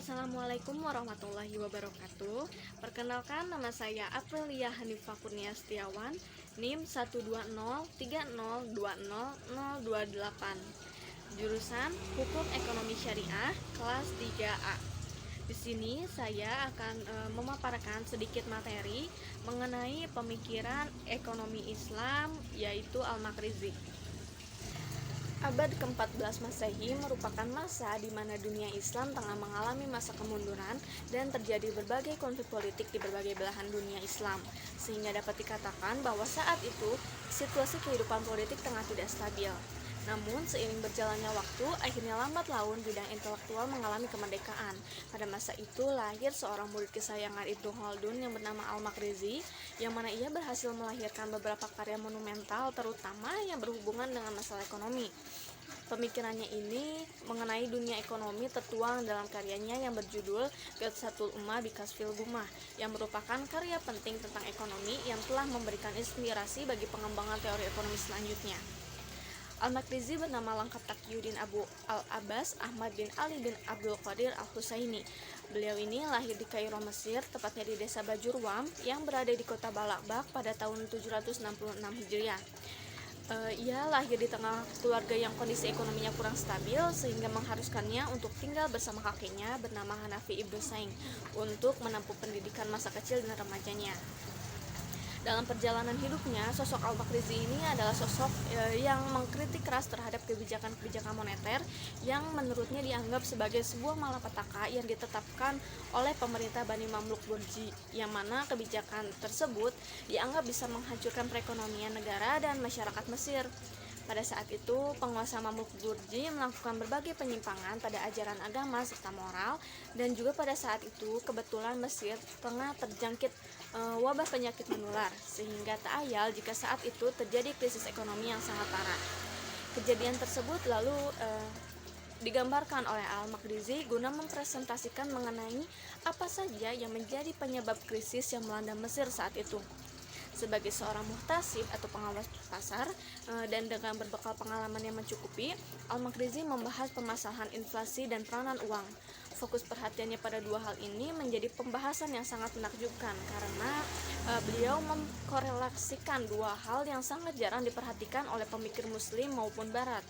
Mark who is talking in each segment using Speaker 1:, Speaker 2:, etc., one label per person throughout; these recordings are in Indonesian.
Speaker 1: Assalamualaikum warahmatullahi wabarakatuh. Perkenalkan, nama saya Aprilia Hanifah Kurnia Setiawan, NIM 12030200028. Jurusan Hukum Ekonomi Syariah, kelas 3A. Di sini saya akan memaparkan sedikit materi mengenai pemikiran ekonomi Islam, yaitu Al-Makrizi. Abad ke-14 Masehi merupakan masa di mana dunia Islam tengah mengalami masa kemunduran dan terjadi berbagai konflik politik di berbagai belahan dunia Islam, sehingga dapat dikatakan bahwa saat itu situasi kehidupan politik tengah tidak stabil. Namun, seiring berjalannya waktu, akhirnya lambat laun bidang intelektual mengalami kemerdekaan. Pada masa itu lahir seorang murid kesayangan Ibnu Khaldun yang bernama Al-Makrizi, yang mana ia berhasil melahirkan beberapa karya monumental, terutama yang berhubungan dengan masalah ekonomi. Pemikirannya ini mengenai dunia ekonomi tertuang dalam karyanya yang berjudul Ghatsatul Ummah Bikasfil Gummah, yang merupakan karya penting tentang ekonomi yang telah memberikan inspirasi bagi pengembangan teori ekonomi selanjutnya. Al-Makrizi bernama lengkap Taqiyuddin Abu Al-Abbas Ahmad bin Ali bin Abdul Qadir Al-Husaini. Beliau ini lahir di Kairo, Mesir, tepatnya di desa Bajurwam yang berada di kota Balakbak pada tahun 766 Hijriah. Ia lahir di tengah keluarga yang kondisi ekonominya kurang stabil, sehingga mengharuskannya untuk tinggal bersama kakeknya bernama Hanafi Ibnu Saing untuk menempuh pendidikan masa kecil dan remajanya. Dalam perjalanan hidupnya, sosok Al-Makrizi ini adalah sosok yang mengkritik keras terhadap kebijakan-kebijakan moneter yang menurutnya dianggap sebagai sebuah malapetaka yang ditetapkan oleh pemerintah Bani Mamluk Burji, yang mana kebijakan tersebut dianggap bisa menghancurkan perekonomian negara dan masyarakat Mesir. Pada saat itu, penguasa Mamluk Burji melakukan berbagai penyimpangan pada ajaran agama serta moral, dan juga pada saat itu kebetulan Mesir tengah terjangkit wabah penyakit menular, sehingga tak ayal jika saat itu terjadi krisis ekonomi yang sangat parah. Kejadian tersebut lalu digambarkan oleh Al-Makrizi guna mempresentasikan mengenai apa saja yang menjadi penyebab krisis yang melanda Mesir saat itu. Sebagai seorang muhtasib atau pengawas pasar dan dengan berbekal pengalaman yang mencukupi, Al-Makrizi membahas permasalahan inflasi dan peranan uang. Fokus perhatiannya pada dua hal ini menjadi pembahasan yang sangat menakjubkan karena beliau mengkorelasikan dua hal yang sangat jarang diperhatikan oleh pemikir muslim maupun barat.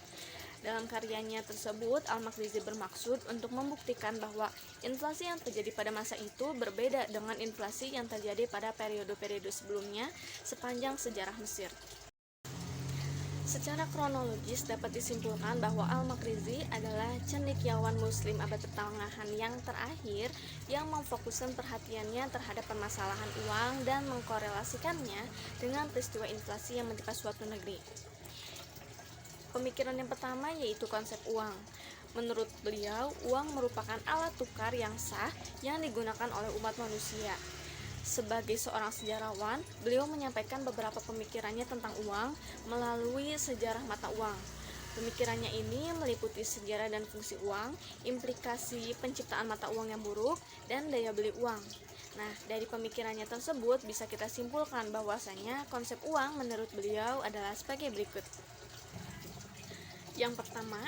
Speaker 1: Dalam karyanya tersebut, Al-Makrizi bermaksud untuk membuktikan bahwa inflasi yang terjadi pada masa itu berbeda dengan inflasi yang terjadi pada periode-periode sebelumnya sepanjang sejarah Mesir. Secara kronologis dapat disimpulkan bahwa Al-Makrizi adalah cendekiawan muslim abad pertengahan yang terakhir yang memfokuskan perhatiannya terhadap permasalahan uang dan mengkorelasikannya dengan peristiwa inflasi yang menimpa suatu negeri. Pemikiran yang pertama yaitu konsep uang. Menurut beliau, uang merupakan alat tukar yang sah yang digunakan oleh umat manusia. Sebagai seorang sejarawan, beliau menyampaikan beberapa pemikirannya tentang uang melalui sejarah mata uang. Pemikirannya ini meliputi sejarah dan fungsi uang, implikasi penciptaan mata uang yang buruk, dan daya beli uang. Nah, dari pemikirannya tersebut bisa kita simpulkan bahwasanya konsep uang menurut beliau adalah sebagai berikut. Yang pertama,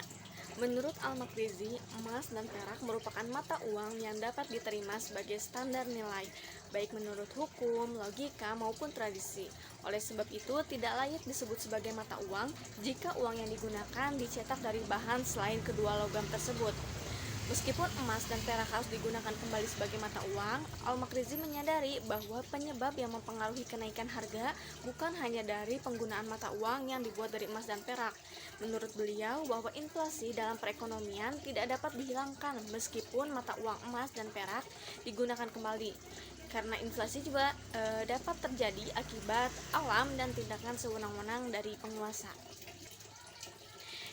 Speaker 1: menurut Al-Makrizi, emas dan perak merupakan mata uang yang dapat diterima sebagai standar nilai, baik menurut hukum, logika, maupun tradisi. Oleh sebab itu, tidak layak disebut sebagai mata uang jika uang yang digunakan dicetak dari bahan selain kedua logam tersebut. Meskipun emas dan perak harus digunakan kembali sebagai mata uang, Al-Makrizi menyadari bahwa penyebab yang mempengaruhi kenaikan harga bukan hanya dari penggunaan mata uang yang dibuat dari emas dan perak. Menurut beliau, bahwa inflasi dalam perekonomian tidak dapat dihilangkan meskipun mata uang emas dan perak digunakan kembali. Karena inflasi juga dapat terjadi akibat alam dan tindakan sewenang-wenang dari penguasa.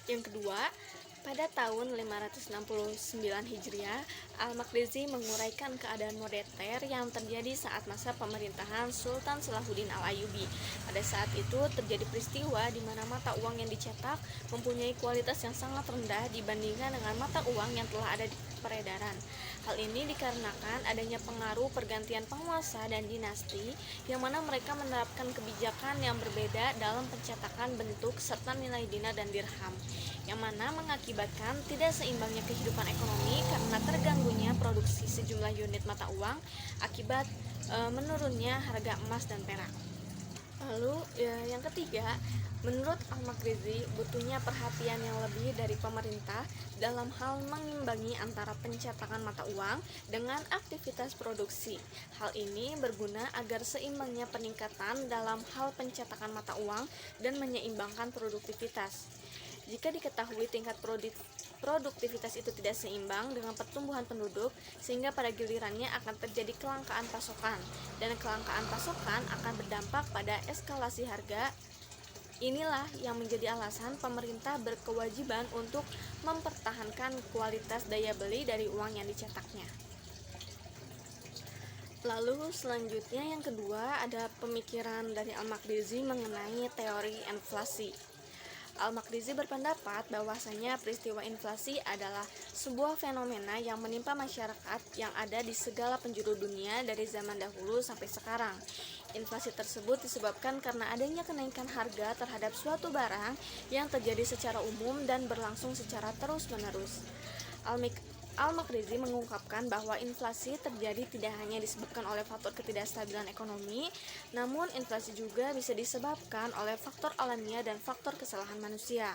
Speaker 1: Yang kedua, pada tahun 569 Hijriah, Al-Makrizi menguraikan keadaan moneter yang terjadi saat masa pemerintahan Sultan Salahuddin Al-Ayyubi. Pada saat itu terjadi peristiwa di mana mata uang yang dicetak mempunyai kualitas yang sangat rendah dibandingkan dengan mata uang yang telah ada di peredaran. Hal ini dikarenakan adanya pengaruh pergantian penguasa dan dinasti yang mana mereka menerapkan kebijakan yang berbeda dalam pencetakan bentuk serta nilai dinar dan dirham, yang mana mengakibatkan tidak seimbangnya kehidupan ekonomi karena terganggunya produksi memproduksi sejumlah unit mata uang akibat menurunnya harga emas dan perak. Lalu yang ketiga, menurut Al-Makrizi butuhnya perhatian yang lebih dari pemerintah dalam hal mengimbangi antara pencetakan mata uang dengan aktivitas produksi. Hal ini berguna agar seimbangnya peningkatan dalam hal pencetakan mata uang dan menyeimbangkan produktivitas. Jika diketahui tingkat produktivitas itu tidak seimbang dengan pertumbuhan penduduk, sehingga pada gilirannya akan terjadi kelangkaan pasokan, dan kelangkaan pasokan akan berdampak pada eskalasi harga. Inilah yang menjadi alasan pemerintah berkewajiban untuk mempertahankan kualitas daya beli dari uang yang dicetaknya. Lalu selanjutnya yang kedua ada pemikiran dari Al-Makrizi mengenai teori inflasi. Al-Makrizi berpendapat bahwasanya peristiwa inflasi adalah sebuah fenomena yang menimpa masyarakat yang ada di segala penjuru dunia dari zaman dahulu sampai sekarang. Inflasi tersebut disebabkan karena adanya kenaikan harga terhadap suatu barang yang terjadi secara umum dan berlangsung secara terus-menerus. Al-Makrizi mengungkapkan bahwa inflasi terjadi tidak hanya disebabkan oleh faktor ketidakstabilan ekonomi, namun inflasi juga bisa disebabkan oleh faktor alamiah dan faktor kesalahan manusia.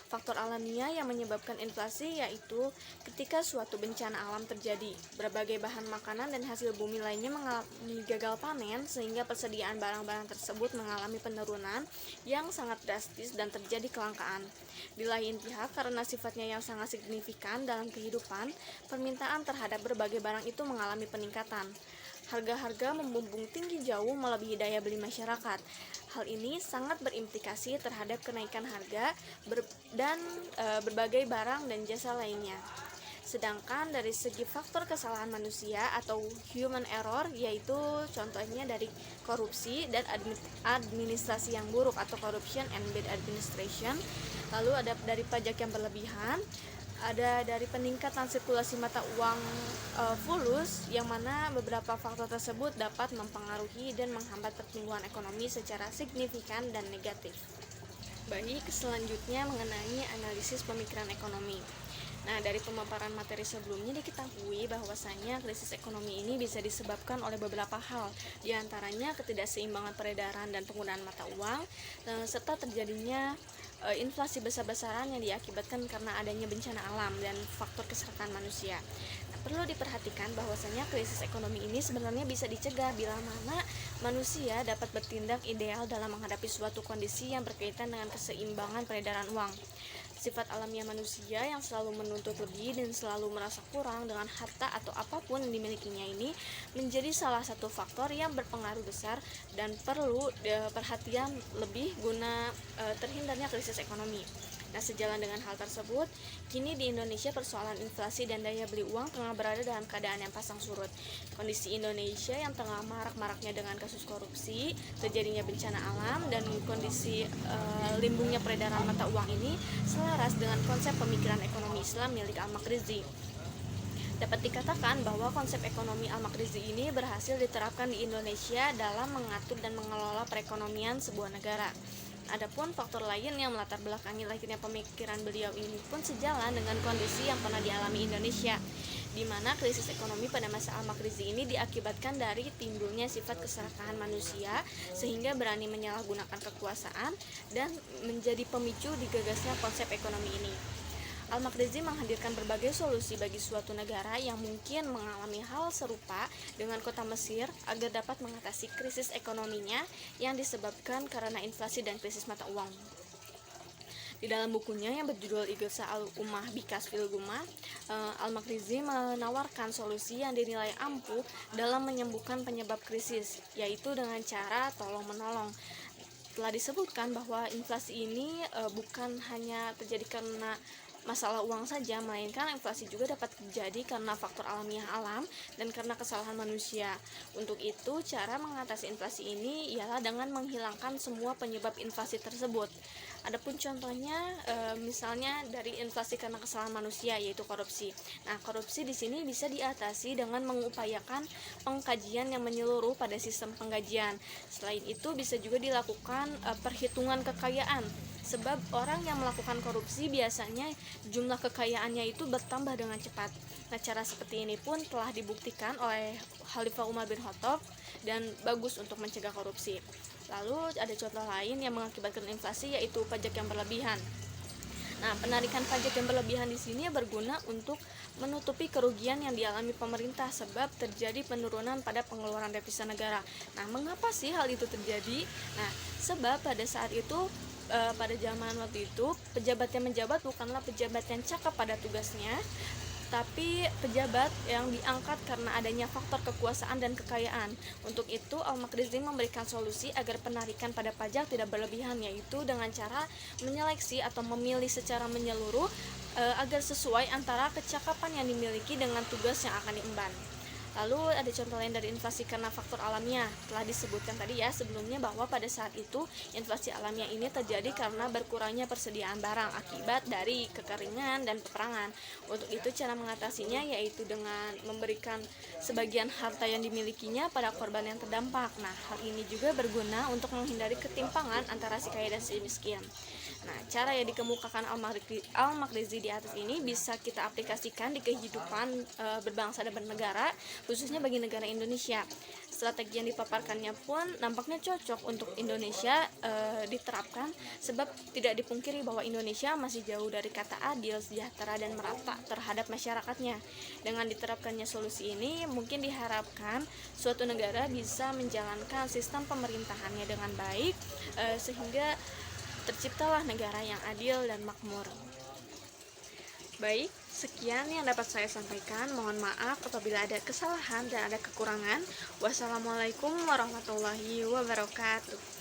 Speaker 1: Faktor alamiah yang menyebabkan inflasi yaitu ketika suatu bencana alam terjadi, berbagai bahan makanan dan hasil bumi lainnya mengalami gagal panen sehingga persediaan barang-barang tersebut mengalami penurunan yang sangat drastis dan terjadi kelangkaan. Di lain pihak, karena sifatnya yang sangat signifikan dalam kehidupan, permintaan terhadap berbagai barang itu mengalami peningkatan. Harga-harga membumbung tinggi jauh melebihi daya beli masyarakat. Hal ini sangat berimplikasi terhadap kenaikan harga dan berbagai barang dan jasa lainnya. Sedangkan dari segi faktor kesalahan manusia atau human error, yaitu contohnya dari korupsi dan administrasi yang buruk atau corruption and bad administration, lalu ada dari pajak yang berlebihan, ada dari peningkatan sirkulasi mata uang fulus, yang mana beberapa faktor tersebut dapat mempengaruhi dan menghambat pertumbuhan ekonomi secara signifikan dan negatif. Baik, selanjutnya mengenai analisis pemikiran ekonomi. Nah, dari pemaparan materi sebelumnya diketahui bahwasanya krisis ekonomi ini bisa disebabkan oleh beberapa hal, diantaranya ketidakseimbangan peredaran dan penggunaan mata uang, serta terjadinya inflasi besar-besaran yang diakibatkan karena adanya bencana alam dan faktor keserakahan manusia. Nah, perlu diperhatikan bahwasanya krisis ekonomi ini sebenarnya bisa dicegah bila mana manusia dapat bertindak ideal dalam menghadapi suatu kondisi yang berkaitan dengan keseimbangan peredaran uang. Sifat alamiah manusia yang selalu menuntut lebih dan selalu merasa kurang dengan harta atau apapun yang dimilikinya ini menjadi salah satu faktor yang berpengaruh besar dan perlu perhatian lebih guna terhindarnya krisis ekonomi. Nah, sejalan dengan hal tersebut, kini di Indonesia persoalan inflasi dan daya beli uang tengah berada dalam keadaan yang pasang surut. Kondisi Indonesia yang tengah marak-maraknya dengan kasus korupsi, terjadinya bencana alam, dan kondisi limbungnya peredaran mata uang ini selaras dengan konsep pemikiran ekonomi Islam milik Al-Makrizi. Dapat dikatakan bahwa konsep ekonomi Al-Makrizi ini berhasil diterapkan di Indonesia dalam mengatur dan mengelola perekonomian sebuah negara. Adapun faktor lain yang melatar belakangi lahirnya pemikiran beliau ini pun sejalan dengan kondisi yang pernah dialami Indonesia, di mana krisis ekonomi pada masa Al-Makrizi ini diakibatkan dari timbulnya sifat keserakahan manusia sehingga berani menyalahgunakan kekuasaan dan menjadi pemicu digagasnya konsep ekonomi ini. Al-Makrizi menghadirkan berbagai solusi bagi suatu negara yang mungkin mengalami hal serupa dengan kota Mesir agar dapat mengatasi krisis ekonominya yang disebabkan karena inflasi dan krisis mata uang. Di dalam bukunya yang berjudul Igesa al-Ummah Bikas fil Gummah, Al-Makrizi menawarkan solusi yang dinilai ampuh dalam menyembuhkan penyebab krisis, yaitu dengan cara tolong-menolong. Telah disebutkan bahwa inflasi ini bukan hanya terjadi karena masalah uang saja, melainkan inflasi juga dapat terjadi karena faktor alamiah alam dan karena kesalahan manusia. Untuk itu, cara mengatasi inflasi ini ialah dengan menghilangkan semua penyebab inflasi tersebut. Adapun contohnya, misalnya dari inflasi karena kesalahan manusia, yaitu korupsi. Nah, korupsi di sini bisa diatasi dengan mengupayakan pengkajian yang menyeluruh pada sistem penggajian. Selain itu, bisa juga dilakukan perhitungan kekayaan sebab orang yang melakukan korupsi biasanya jumlah kekayaannya itu bertambah dengan cepat. Nah, cara seperti ini pun telah dibuktikan oleh Khalifah Umar bin Khattab dan bagus untuk mencegah korupsi. Lalu ada contoh lain yang mengakibatkan inflasi, yaitu pajak yang berlebihan. Nah, penarikan pajak yang berlebihan di sini berguna untuk menutupi kerugian yang dialami pemerintah sebab terjadi penurunan pada pengeluaran devisa negara. Nah, mengapa sih hal itu terjadi? Nah, sebab pada saat itu pada zaman waktu itu pejabat yang menjabat bukanlah pejabat yang cakap pada tugasnya, tapi pejabat yang diangkat karena adanya faktor kekuasaan dan kekayaan. Untuk itu, Al-Makrizi memberikan solusi agar penarikan pada pajak tidak berlebihan, yaitu dengan cara menyeleksi atau memilih secara menyeluruh agar sesuai antara kecakapan yang dimiliki dengan tugas yang akan diemban. Lalu ada contoh lain dari inflasi karena faktor alamiah. Telah disebutkan tadi ya sebelumnya bahwa pada saat itu inflasi alamiah ini terjadi karena berkurangnya persediaan barang akibat dari kekeringan dan peperangan. Untuk itu cara mengatasinya yaitu dengan memberikan sebagian harta yang dimilikinya pada korban yang terdampak. Nah, hal ini juga berguna untuk menghindari ketimpangan antara si kaya dan si miskin. Nah, cara yang dikemukakan Al-Makrizi di atas ini bisa kita aplikasikan di kehidupan berbangsa dan bernegara, khususnya bagi negara Indonesia. Strategi yang dipaparkannya pun nampaknya cocok untuk Indonesia diterapkan, sebab tidak dipungkiri bahwa Indonesia masih jauh dari kata adil, sejahtera, dan merata terhadap masyarakatnya. Dengan diterapkannya solusi ini, mungkin diharapkan suatu negara bisa menjalankan sistem pemerintahannya dengan baik, sehingga terciptalah negara yang adil dan makmur. Baik, sekian yang dapat saya sampaikan. Mohon maaf apabila ada kesalahan dan ada kekurangan. Wassalamualaikum warahmatullahi wabarakatuh.